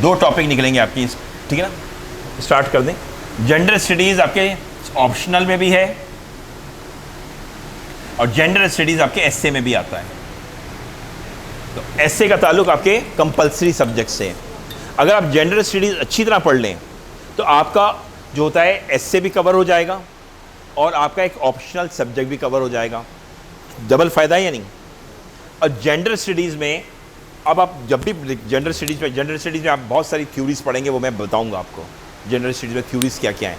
दो टॉपिक निकलेंगे आपकी, ठीक है ना। स्टार्ट कर दें। जेंडर स्टडीज़ आपके ऑप्शनल में भी है और जेंडर स्टडीज़ आपके एसए में भी आता है। तो एसए का ताल्लुक आपके कंपलसरी सब्जेक्ट से है। अगर आप जेंडर स्टडीज़ अच्छी तरह पढ़ लें तो आपका जो होता है एसए भी कवर हो जाएगा और आपका एक ऑप्शनल सब्जेक्ट भी कवर हो जाएगा। डबल फ़ायदा है या नहीं। और जेंडर स्टडीज़ में अब आप जब भी जेंडर स्टडीज़ में आप बहुत सारी थ्योरीज पढ़ेंगे, वो मैं बताऊंगा आपको जेंडर स्टडीज़ में थ्योरीज क्या क्या हैं,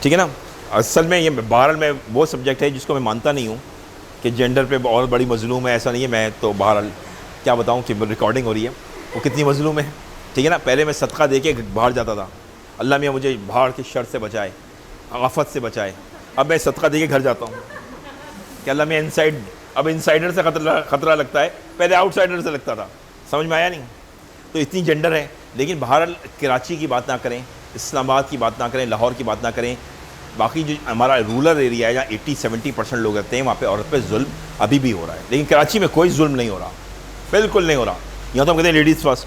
ठीक है ना। असल में ये बहरहाल में वो सब्जेक्ट है जिसको मैं मानता नहीं हूँ कि जेंडर पे बहुत बड़ी मजलूम है, ऐसा नहीं है। मैं तो बहरहाल क्या बताऊँ कि रिकॉर्डिंग हो रही है वो कितनी मजलूम है, ठीक है ना। पहले मैं सदका दे के बाहर जाता था, अल्लाह मियाँ मुझे बाहर की शर से बचाए, आफत से बचाए। अब मैं सदका दे के घर जाता हूँ कि अल्लाह मियाँ अब इनसाइडर से खतरा लगता है, पहले आउटसाइडर से लगता था। समझ में आया नहीं। तो इतनी जेंडर है। लेकिन बहरहाल कराची की बात ना करें, इस्लामाबाद की बात ना करें, लाहौर की बात ना करें, बाकी जो हमारा रूरल एरिया है जहाँ 80-70% लोग रहते हैं, वहाँ पे औरत पे जुल्म अभी भी हो रहा है। लेकिन कराची में कोई जुल्म नहीं हो रहा, बिल्कुल नहीं हो रहा। यहाँ तो हम कहते हैं लेडीज़ फर्स्ट,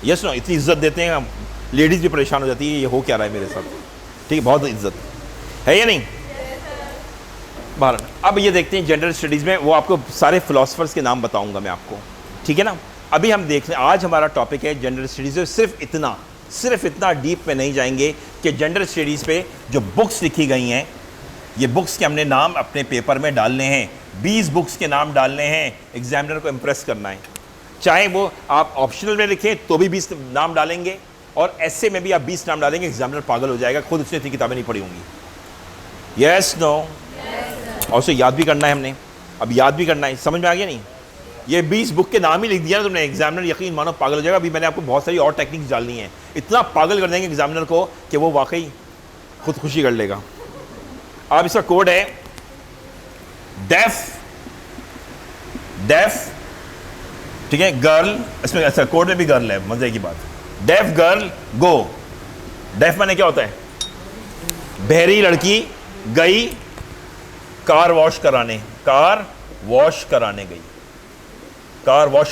यस ना, इतनी इज्जत देते हैं, लेडीज़ भी परेशान हो जाती है, ये हो क्या रहा है मेरे साथ, ठीक है, बहुत इज्जत है या नहीं। बहरहाल अब ये देखते हैं जेंडर स्टडीज़ में, वो आपको सारे फ़िलासफ़र्स के नाम बताऊँगा मैं आपको, ठीक है ना। अभी हम देख लें, आज हमारा टॉपिक है जेंडर स्टडीज़। सिर्फ इतना डीप में नहीं जाएंगे कि जेंडर स्टडीज़ पे जो बुक्स लिखी गई हैं, ये बुक्स के हमने नाम अपने पेपर में डालने हैं। 20 बुक्स के नाम डालने हैं, एग्जामिनर को इम्प्रेस करना है। चाहे वो आप ऑप्शनल में लिखें तो भी 20 नाम डालेंगे और एसए में भी आप 20 नाम डालेंगे, एग्जामिनर पागल हो जाएगा, खुद उसने इतनी किताबें नहीं पढ़ी होंगी। Yes no. और उसे याद भी करना है हमने, अब याद भी करना है। समझ में आ गया नहीं। ये 20 बुक के नाम ही लिख दिया ना तुमने, एग्जामिनर यकीन मानो पागल हो जाएगा। अभी मैंने आपको बहुत सारी और टेक्निक्स डालनी है, इतना पागल कर देंगे एग्जामिनर को कि वो वाकई खुदकुशी कर लेगा। अब इसका कोड है डेफ, ठीक है, गर्ल, इसमें अच्छा कोड में भी गर्ल है, मजे की बात। डेफ गर्ल गो। डेफ माने क्या होता है? बहरी लड़की गई कार वॉश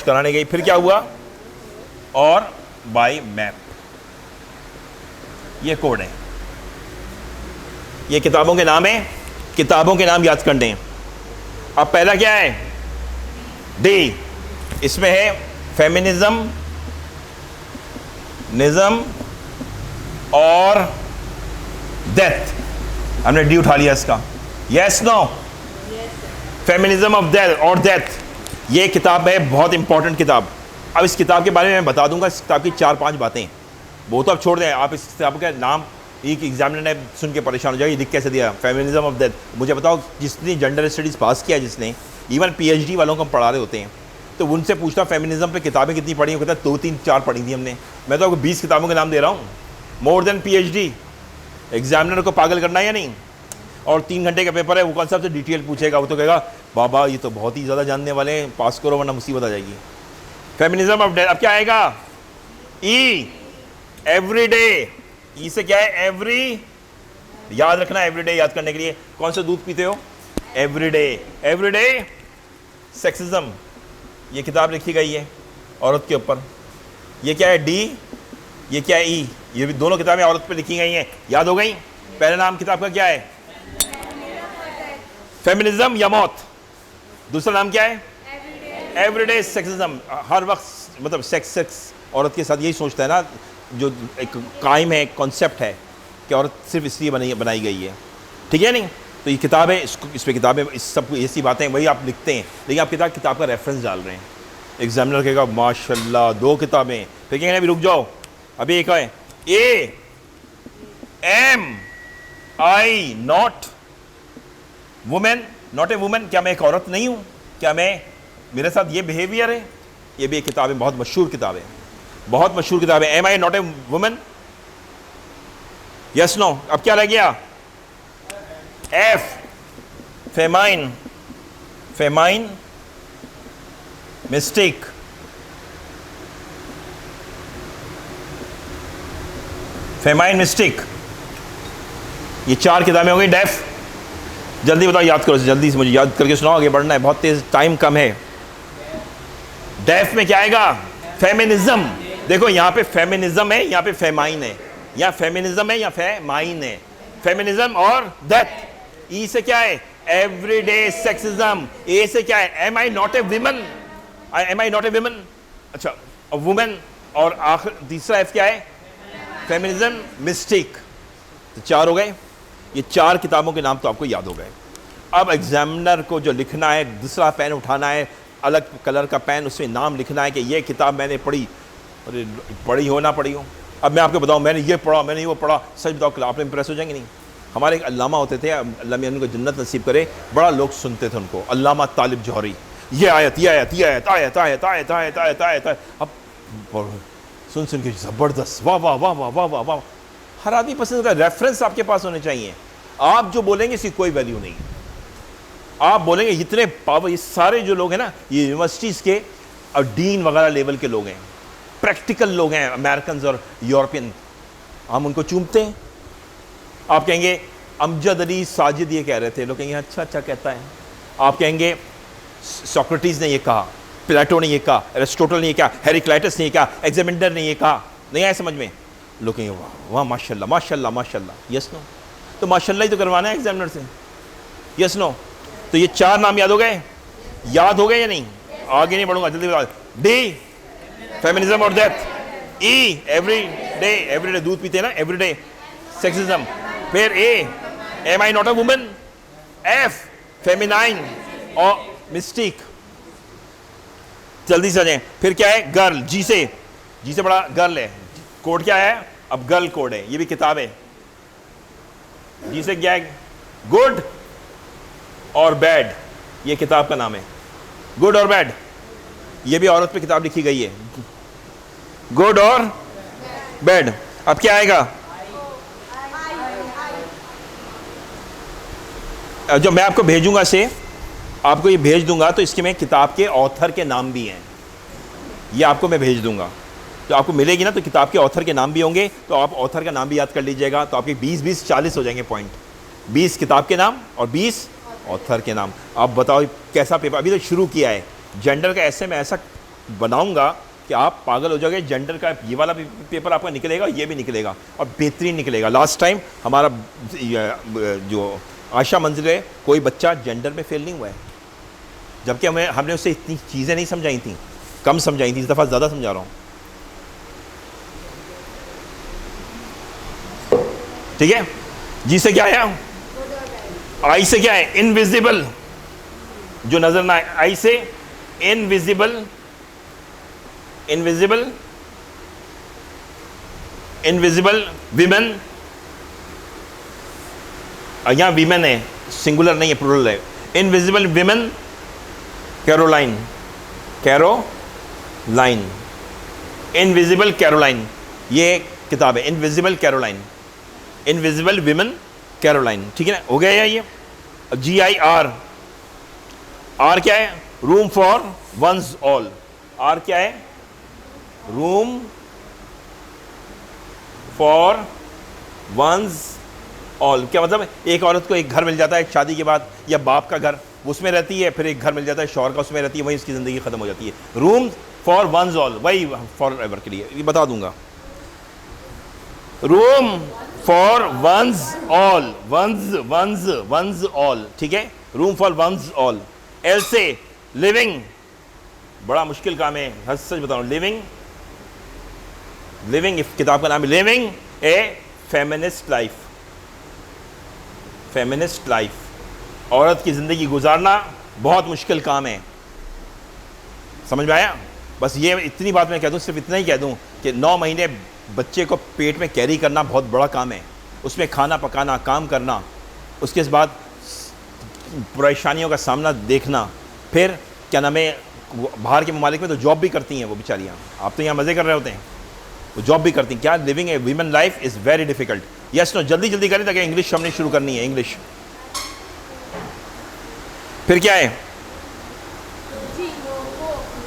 कराने गई, फिर क्या हुआ? और बाय मैप। ये कोड है, ये किताबों के नाम है, किताबों के नाम याद कर दें। अब पहला क्या है? डी, इसमें है फेमिनिज्म और डेथ। हमने डी उठा लिया इसका। Yes no? Feminism of death और डेथ, ये किताब है, बहुत इंपॉर्टेंट किताब। अब इस किताब के बारे में मैं बता दूंगा, इस किताब की 4-5 बातें, वो तो अब छोड़ दें। आप इस किताब का नाम एक एग्जामिनर ने सुन के परेशान हो जाएगा, ये लिख कैसे दिया फेमिनिज्म ऑफ डेथ। मुझे बताओ, जिसने जेंडर स्टडीज़ पास किया, जिसने इवन पीएचडी वालों को हम पढ़ा रहे होते हैं, तो उनसे पूछता फेमिनिज्म पे किताबें कितनी पढ़ी? वो कहता है 2-3-4 पढ़ी थी हमने। मैं तो आपको 20 किताबों के नाम दे रहा हूँ, मोर देन पीएचडी। एग्जामिनर को पागल करना है या नहीं? और 3 घंटे का पेपर है, वो कौन सा सबसे डिटेल पूछेगा? वो तो कहेगा बाबा ये तो बहुत ही ज़्यादा जानने वाले हैं, पास करो वरना मुसीबत आ जाएगी। Feminism of death. अब क्या आएगा? ई, एवरीडे। ई से क्या है? एवरी, याद रखना, एवरीडे याद करने के लिए। कौन सा दूध पीते हो? एवरीडे सेक्सिज्म, ये किताब लिखी गई है औरत के ऊपर। ये क्या है? डी। ये क्या है? ई। ये भी दोनों किताबें औरत पे लिखी गई हैं, याद हो गई। पहला नाम किताब का क्या है? फेमिनिज्म या मौत। दूसरा नाम क्या है? Everyday sexism. हर वक्त मतलब सेक्स औरत के साथ यही सोचता है ना, जो एक कायम है, कॉन्सेप्ट है कि औरत सिर्फ इसलिए बनाई गई है, ठीक है नहीं। तो ये किताब है, इस पर किताबें, इस सब ऐसी बातें वही आप लिखते हैं, लेकिन आप किताब का रेफरेंस डाल रहे हैं। एग्जामिनर कहेगा माशाल्लाह 2 किताबें, फिर कहेंगे अभी रुक जाओ, अभी एक है AMI not women, not a women. क्या मैं एक औरत नहीं हूं? क्या मैं, मेरे साथ ये बिहेवियर है? ये भी एक किताब है, बहुत मशहूर किताब है, बहुत मशहूर किताब है। AMI not a women. Yes no? अब क्या रह गया? F, feminine mistake. Feminine mistake. ये 4 किताबें हो गई। डेफ, जल्दी बताओ, याद करो, जल्दी से मुझे याद करके सुनाओ, आगे बढ़ना है, बहुत तेज, टाइम कम है। डेफ में क्या आएगा? फेमिनिज्म। देखो यहाँ पे फेमिनिज्म है, यहाँ पे फेमाइन है, यहाँ फेमिनिज्म है, यहाँ फेमाइन है। फेमिनिज्म और डेथ। ई से क्या है? Everyday sexism. ए से क्या है? Am I not a women, am I not a women, अच्छा वुमेन। और आखिर तीसरा एफ क्या है? Feminism, mistake. तो 4 हो गए। ये 4 किताबों के नाम तो आपको याद हो गए। अब एग्जामिनर को जो लिखना है, दूसरा पेन उठाना है, अलग कलर का पेन, उसमें नाम लिखना है कि ये किताब मैंने पढ़ी। अरे पढ़ी हो ना पढ़ी हो, अब मैं आपको बताऊं मैंने ये पढ़ा, मैंने वो पढ़ा, सच बताओ आप इम्प्रेस हो जाएंगे नहीं? हमारे एक अल्लामा होते थे, अल्लाह मियां उनको जन्नत नसीब करे, बड़ा लोग सुनते थे उनको, अल्लामा तालिब जौहरी। ये आयत, ये आयत, ये आयत, आयत आयत आयत आयत आयत आयत। अब सुन सुन के ज़बरदस्त, वाह वाह वाह वाह वाह वाह वाह। हर आदमी पसंद करता है, रेफरेंस आपके पास होने चाहिए। आप जो बोलेंगे इसकी कोई वैल्यू नहीं। आप बोलेंगे इतने पावर, ये सारे जो लोग हैं ना, ये यूनिवर्सिटीज़ के और डीन वगैरह लेवल के लोग हैं, प्रैक्टिकल लोग हैं, अमेरिकन और यूरोपियन, हम उनको चूमते हैं। आप कहेंगे अमजद अली साजिद ये कह रहे थे, लोग कहेंगे अच्छा अच्छा कहता है। आप कहेंगे सोक्रेटिस ने ये कहा, प्लेटो ने ये कहा, एरिस्टोटल ने ये कहा, हेराक्लिटस ने ये कहा, एग्जामिनर ने ये कहा, नहीं आया समझ में? लोग कहेंगे वाह वाह माशाल्लाह माशाल्लाह माशाल्लाह। Yes no? तो माशाल्लाह ही तो करवाना है एग्जामिनर से। Yes no? तो ये 4 नाम याद हो गए? याद हो गए या नहीं? आगे नहीं बढ़ूंगा, जल्दी बता। डी फेमिनिज्म और डेथ। ई एवरीडे दूध पीते हैं ना, एवरीडे सेक्सिज्म। फिर A M I not a woman. F feminine और मिस्टिक। जल्दी से जाएं। फिर क्या है? गर्ल। जी से बड़ा गर्ल है। कोड क्या है? अब गर्ल कोड है, ये भी किताब है। जी से क्या है? गुड और बैड, ये किताब का नाम है। गुड और बैड, ये भी औरत पे किताब लिखी गई है, गुड और बैड। अब क्या आएगा? जो मैं आपको भेजूंगा से, आपको ये भेज दूंगा, तो इसके में किताब के ऑथर के नाम भी हैं, ये आपको मैं भेज दूंगा। तो आपको मिलेगी ना, तो किताब के ऑथर के नाम भी होंगे, तो आप ऑथर का नाम भी याद कर लीजिएगा, तो आपके 20 40 हो जाएंगे पॉइंट। 20 किताब के नाम और 20 ऑथर के नाम। आप बताओ कैसा पेपर, अभी तो शुरू किया है। जेंडर का ऐसे मैं ऐसा बनाऊंगा कि आप पागल हो जाओगे। जेंडर का ये वाला पेपर आपका निकलेगा, ये भी निकलेगा और बेहतरीन निकलेगा। लास्ट टाइम हमारा जो आशा मंजिल है, कोई बच्चा जेंडर में फेल नहीं हुआ है, जबकि हमने उससे इतनी चीज़ें नहीं समझाई थी, कम समझाई थी। इस दफ़ा ज़्यादा समझा रहा हूँ, ठीक है? जी से क्या है? आई से क्या है? इनविजिबल, जो नजर ना आए। आई से इनविजिबल, इनविजिबल, इनविजिबल विमेन। यहां वीमेन है, सिंगुलर नहीं है, प्लूरल है। Invisible women Caroline, Caroline, invisible Caroline, ये किताब है। Invisible Caroline, invisible women Caroline, ठीक है ना? हो गया या ये? GIR, आर क्या है? Room for once all. R क्या है? Room for once all. क्या मतलब? एक औरत को एक घर मिल जाता है शादी के बाद, या बाप का घर उसमें रहती है, फिर एक घर मिल जाता है शौहर का, उसमें रहती है, वहीं उसकी ज़िंदगी ख़त्म हो जाती है। रूम फॉर वंस ऑल, वही फॉर एवर के लिए, ये बता दूंगा। Room for once all, once all, ठीक है? Room for once all. L से लिविंग, बड़ा मुश्किल काम है, हर सच बताऊं। लिविंग, लिविंग, किताब का नाम है लिविंग ए फेमिनिस्ट लाइफ। फेमिनिस्ट लाइफ, औरत की ज़िंदगी गुजारना बहुत मुश्किल काम है। समझ में आया? बस ये इतनी बात मैं कह दूं, सिर्फ इतना ही कह दूं कि 9 महीने बच्चे को पेट में कैरी करना बहुत बड़ा काम है। उसमें खाना पकाना, काम करना, उसके बाद परेशानियों का सामना देखना, फिर क्या नाम है, बाहर के ममालिक में तो जॉब भी करती हैं वो बेचारियाँ। आप तो यहाँ मज़े कर रहे होते हैं, वो जॉब भी करती हैं। क्या living a women life is very difficult. Yes no? जल्दी जल्दी करें ताकि इंग्लिश हमने शुरू करनी है। इंग्लिश फिर क्या है?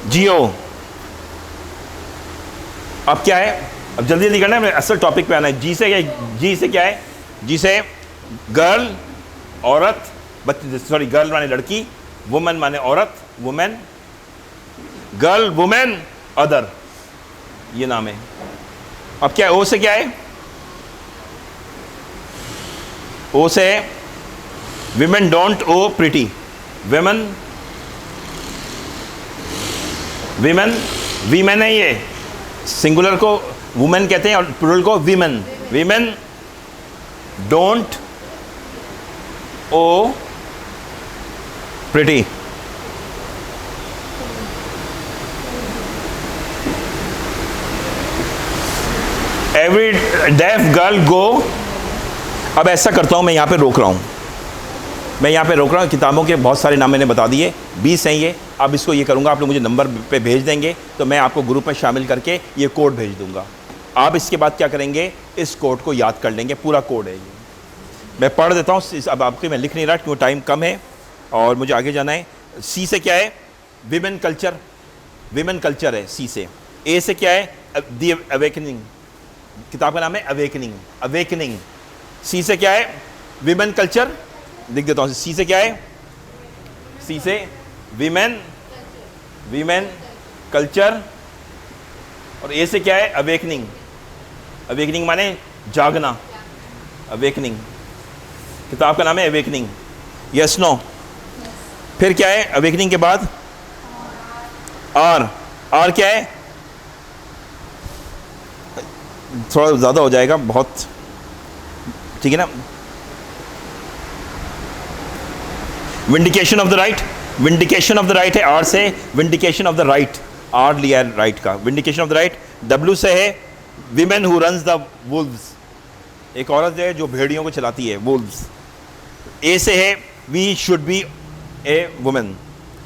जियो। अब क्या है? अब जल्दी जल्दी करना है, असल टॉपिक पे आना है। जी से क्या? जी से क्या है? जी से गर्ल, औरत, बच्चे, सॉरी गर्ल माने लड़की, वुमेन माने औरत, वुमेन, गर्ल, वुमेन, अदर। ये नाम है। अब क्या है, ओ से क्या है, ओ से women don't owe pretty, women, women, women है, ये सिंगुलर को वुमेन कहते हैं और प्लूरल को women. Women don't owe pretty. Every deaf girl go. अब ऐसा करता हूँ, मैं यहाँ पे रोक रहा हूँ, मैं यहाँ पे रोक रहा हूँ। किताबों के बहुत सारे नाम मैंने बता दिए, 20 हैं ये। अब इसको ये करूँगा, आप लोग मुझे नंबर पे भेज देंगे तो मैं आपको ग्रुप में शामिल करके ये कोड भेज दूँगा। आप इसके बाद क्या करेंगे, इस कोड को याद कर लेंगे, पूरा कोड है ये। मैं पढ़ देता हूँ, अब आपके मैं लिख नहीं रहा क्योंकि टाइम कम है और मुझे आगे जाना है। सी से क्या है, विमेन कल्चर, विमेन कल्चर है सी से। ए से क्या है, द अवेकनिंग, किताब का नाम है अवेकनिंग, अवेकनिंग। सी से क्या है, विमेन कल्चर, लिख देता हूँ। सी से क्या है, सी से विमेन, विमेन कल्चर। और ए से क्या है, अवेकनिंग, अवेकनिंग माने जागना, अवेकनिंग। किताब का नाम है अवेकनिंग। Yes no. फिर क्या है अवेकनिंग के बाद, आर, आर क्या है, थोड़ा ज़्यादा हो जाएगा बहुत, ठीक है ना। Vindication of the right, vindication of the right है आर से, vindication of the right, R लिया है राइट का, vindication of the right. W से है women who runs the wolves, एक औरत है जो भेड़ियों को चलाती है, वुल्व्स। ए से है we should be a women,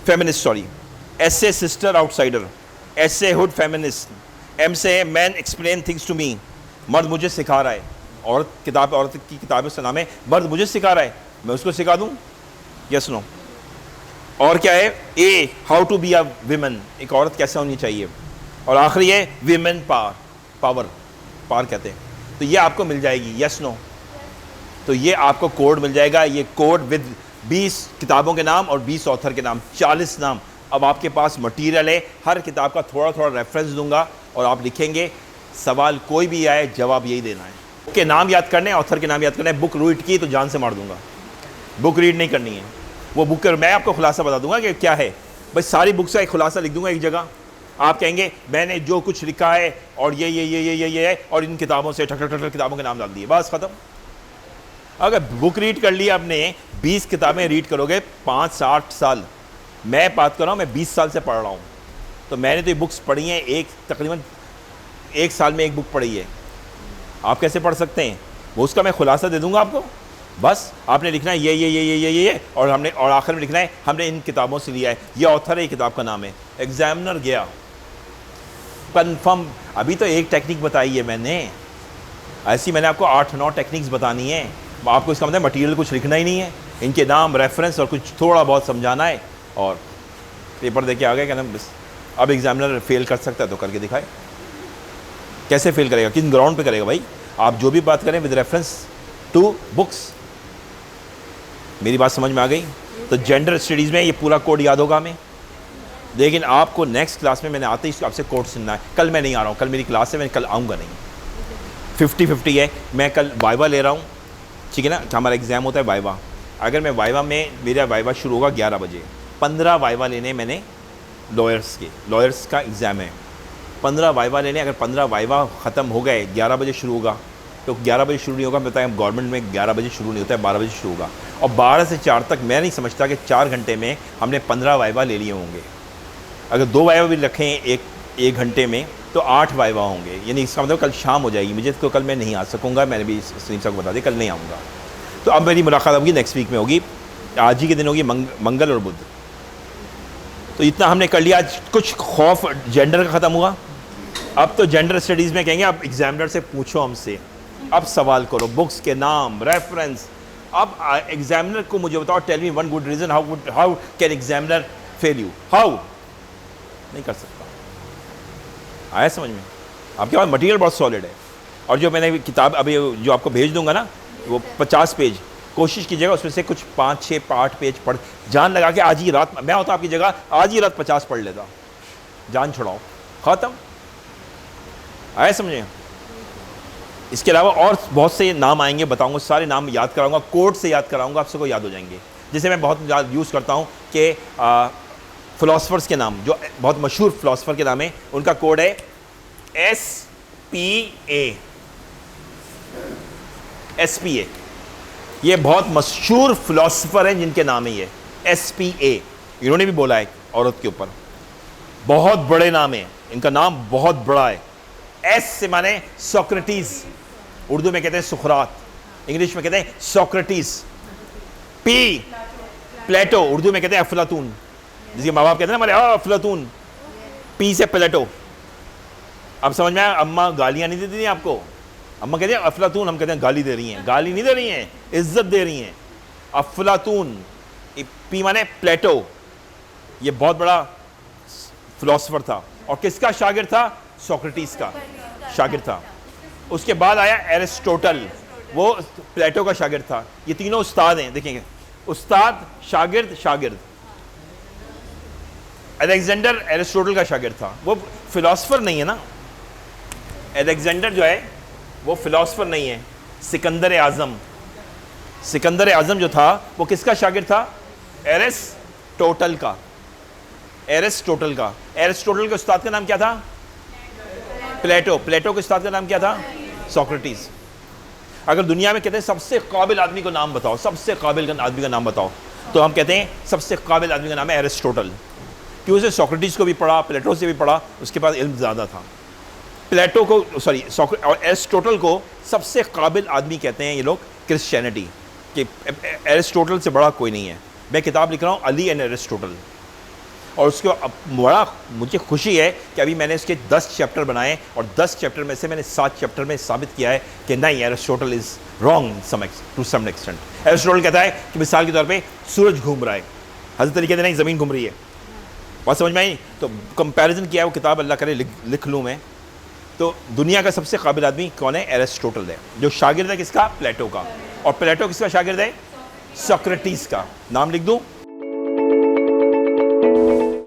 feminist sorry. S से सिस्टर आउटसाइडर, एस से हुड फेमिनिस्ट। एम से है man explain things to me, मर्द मुझे सिखा रहा है। औरत किताब, औरत की किताब उसका नाम है मर्द मुझे सिखा रहा है, मैं उसको सिखा दूं, यस नो। और क्या है, a how to be a women, एक औरत कैसे होनी चाहिए। और आखिरी है विमेन पावर, पावर, पावर कहते हैं। तो ये आपको मिल जाएगी, यस नो। तो ये आपको कोड मिल जाएगा, ये कोड विद 20 किताबों के नाम और 20 ऑथर के नाम, 40 नाम। अब आपके पास मटेरियल है, हर किताब का थोड़ा थोड़ा रेफरेंस दूंगा और आप लिखेंगे, सवाल कोई भी आए जवाब यही देना है। बुक के नाम याद करने, ऑथर के नाम याद करने। बुक रीड की तो जान से मार दूंगा, बुक रीड नहीं करनी है। वो बुक कर मैं आपको खुलासा बता दूंगा कि क्या है, बस सारी बुक्स का एक खुलासा लिख दूंगा एक जगह। आप कहेंगे मैंने जो कुछ लिखा है और ये है और इन किताबों से ठक ठक ठक किताबों के नाम डाल दिए, बस ख़त्म। अगर बुक रीड कर लिया आपने, 20 किताबें रीड करोगे 5-8 साल। मैं बात कर रहा हूँ, मैं 20 साल से पढ़ रहा हूँ, तो मैंने तो ये बुक्स पढ़ी हैं, एक तकरीबन 1 साल में एक बुक पढ़ी है। आप कैसे पढ़ सकते हैं, वो उसका मैं खुलासा दे दूंगा आपको। बस आपने लिखना है ये और हमने, और आखिर में लिखना है हमने इन किताबों से लिया है, ये ऑथर है, ये किताब का नाम है। एग्जामिनर गया कंफर्म। अभी तो एक टेक्निक बताई है मैंने, ऐसी मैंने आपको 8-9 टेक्निक्स बतानी है। आपको इसका मतलब मटेरियल कुछ लिखना ही नहीं है, इनके नाम, रेफरेंस और कुछ थोड़ा बहुत समझाना है और पेपर दे के आ गए, क्या नाम। अब एग्जामिनर फेल कर सकता है तो करके दिखाए। कैसे फेल करेगा, किन ग्राउंड पे करेगा भाई। आप जो भी बात करें विद रेफरेंस टू बुक्स। मेरी बात समझ में आ गई। तो जेंडर स्टडीज़ में ये पूरा कोड याद होगा हमें, लेकिन आपको नेक्स्ट क्लास में मैंने आते ही आपसे कोड सुनना है। कल मैं नहीं आ रहा हूँ, कल मेरी क्लास है, मैं कल आऊँगा नहीं। 50-50 है। मैं कल वाइवा ले रहा हूँ, ठीक है ना। हमारा एग्ज़ाम होता है वाइवा। अगर मैं वाइवा में, मेरा वाइवा शुरू होगा 11 बजे, 15 वाइवा लेने मैंने लॉयर्स के, लॉयर्स का एग्ज़ाम है, 15 वाइवा लेने। अगर 15 वाइवा ख़त्म हो गए, 11 बजे शुरू होगा, तो 11 बजे शुरू नहीं होगा, मैं बताया गवर्नमेंट में 11 बजे शुरू नहीं होता है, 12 बजे शुरू होगा। और 12 से 4 तक मैं नहीं समझता कि 4 घंटे में हमने 15 वाइवा ले लिए होंगे। अगर 2 वाइवा भी रखें एक घंटे में तो 8 वाइवा होंगे, यानी इसका मतलब कल शाम हो जाएगी मुझे, तो कल मैं नहीं आ सकूँगा। मैंने भी सलीम साहब को बता दिया कल नहीं आऊँगा। तो अब मेरी मुलाकात होगी नेक्स्ट वीक में होगी, आज ही के दिन होगी, मंगल और बुध। तो इतना हमने कर लिया। आज कुछ खौफ जेंडर का ख़त्म हुआ। अब तो जेंडर स्टडीज़ में कहेंगे अब एग्जामिनर से पूछो हमसे, अब सवाल करो, बुक्स के नाम, रेफरेंस। अब एग्जामिनर को मुझे बताओ, tell me one good reason how can examiner fail you, how. नहीं कर सकता। आया समझ में। आपके पास मटेरियल बहुत सॉलिड है। और जो मैंने किताब अभी जो आपको भेज दूंगा ना, वो 50 पेज, कोशिश कीजिएगा उसमें से कुछ 5-6-8 पेज पढ़, जान लगा के आज ही रात, मैं होता आपकी जगह आज ही रात 50 पढ़ लेता, जान छुड़ाओ, ख़त्म। आया समझे? इसके अलावा और बहुत से नाम आएंगे, बताऊंगा, सारे नाम याद कराऊंगा, कोड से याद कराऊंगा, आप सबको याद हो जाएंगे। जैसे मैं बहुत ज़्यादा यूज़ करता हूँ कि फ़िलासफ़र्स के नाम, जो बहुत मशहूर फ़िलासफ़र के नाम है, उनका कोड है SPA। SPA, ये बहुत मशहूर फ़िलासफ़र हैं जिनके नाम है ये SPA। इन्होंने भी बोला है औरत के ऊपर, बहुत बड़े नाम है, इनका नाम बहुत बड़ा है। S से माने सोक्रेटिस, उर्दू में कहते हैं सुखरात, इंग्लिश में कहते हैं सोक्रेटिस। P प्लेटो, उर्दू में कहते हैं अफलातून, जिसके माँ बाप कहते हैं ना हमारे अफलातून। P से प्लेटो। अब समझ में आया? अम्मा गालियाँ नहीं देती थी आपको, अम्मा कहते हैं अफलातून, हम कहते हैं गाली दे रही हैं, गाली नहीं दे रही हैं, इज्जत दे रही हैं। अफलातून, P माने प्लेटो, ये बहुत बड़ा फिलोसोफर था। और किसका शागिर्द था? सोक्रेटिस का शागिर्द था। उसके बाद आया एरिस्टोटल, वो प्लेटो का शागिर्द था। ये तीनों उस्ताद हैं, देखेंगे, उस्ताद, शागिर्द, शागिर्द। अलेक्जेंडर एरिस्टोटल का शागिर्द था, वो फिलोसोफर नहीं है ना। अलेक्जेंडर जो है वो फिलोसोफर नहीं है। सिकंदर आज़म, सिकंदर आज़म जो था वो किसका शागिर्द था? एरिस्टोटल का, एरिस्टोटल का। एरिस्टोटल के उस्ताद का नाम क्या था? प्लेटो। प्लेटो के उस्ताद का नाम क्या था? सोक्रेटिस। अगर दुनिया में कहते हैं सबसे काबिल आदमी को नाम बताओ, सबसे काबिल आदमी का नाम बताओ, तो हम कहते हैं सबसे काबिल आदमी का नाम है एरिस्टोटल, क्योंकि उसे सोक्रेटिस को भी पढ़ा, प्लेटो से भी पढ़ा, उसके पास इल्म ज़्यादा था। प्लेटो को, सॉरी, और एरिस्टोटल को सबसे काबिल आदमी कहते हैं ये लोग क्रिश्चियनिटी, कि एरिस्टोटल से बड़ा कोई नहीं है। मैं किताब लिख रहा हूँ अली एंड एरिस्टोटल, और उसको बड़ा मुझे खुशी है कि अभी मैंने इसके 10 चैप्टर बनाए, और 10 चैप्टर में से मैंने 7 चैप्टर में साबित किया है कि नहीं, Aristotle is wrong to some extent. Aristotle कहता है कि मिसाल के तौर पे सूरज घूम रहा है, हज़रत अली कहते नहीं, ज़मीन घूम रही है। बात समझ में आई? तो कंपैरिजन किया है वो किताब, अल्लाह करे लिख लूँ मैं। तो दुनिया का सबसे काबिल आदमी कौन है? एरिस्टोटल है, जो शागिर्द है किसका? प्लेटो का। और प्लेटो किसका शागिर्द है? सोक्रेटिस का। नाम लिख दूँ?